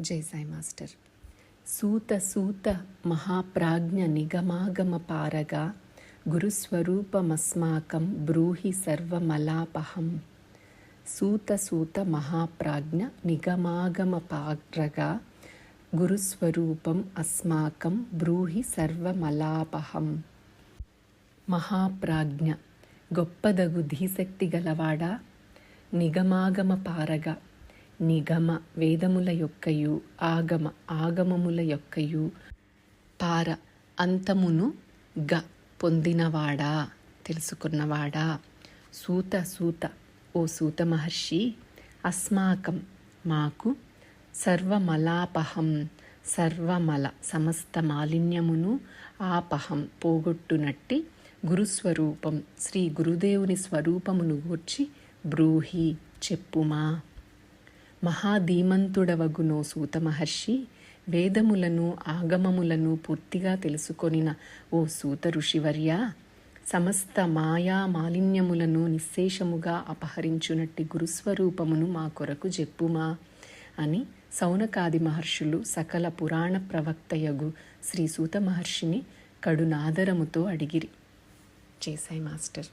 జై సాయి మాస్టర్. సూత సూత మహాప్రాజ్ఞ నిగమాగమ పారగా గురుస్వరూపమస్మాకం బ్రూహి సర్వమలాపహం. సూత సూత మహాప్రాజ్ఞ నిగమాగమ పారగా గురుస్వరూపం అస్మాకం బ్రూహి సర్వమలాపహం. మహాప్రాజ్ఞ గొప్పదగు ధీశక్తి గలవాడా, నిగమాగమ పారగా నిగమ వేదముల యొక్కయు ఆగమ ఆగమముల యొక్కయు పార అంతమును గ పొందినవాడా, తెలుసుకున్నవాడా. సూత సూత ఓ సూత మహర్షి, అస్మాకం మాకు సర్వమలాపహం సర్వమల సమస్త మాలిన్యమును ఆపహం పోగొట్టునట్టి గురుస్వరూపం శ్రీ గురుదేవుని స్వరూపమును గూర్చి బ్రూహి చెప్పుమా. మహాధీమంతుడవగునో సూత మహర్షి, వేదములను ఆగమములను పూర్తిగా తెలుసుకొనిన ఓ సూత ఋషివర్య, సమస్త మాయా మాలిన్యములను నిశ్శేషముగా అపహరించునట్టి గురుస్వరూపమును మా కొరకు చెప్పుమా అని సౌనకాది మహర్షులు సకల పురాణ ప్రవక్తయగు శ్రీ సూత మహర్షిని కడునాదరముతో అడిగిరి. జై సాయి మాస్టర్.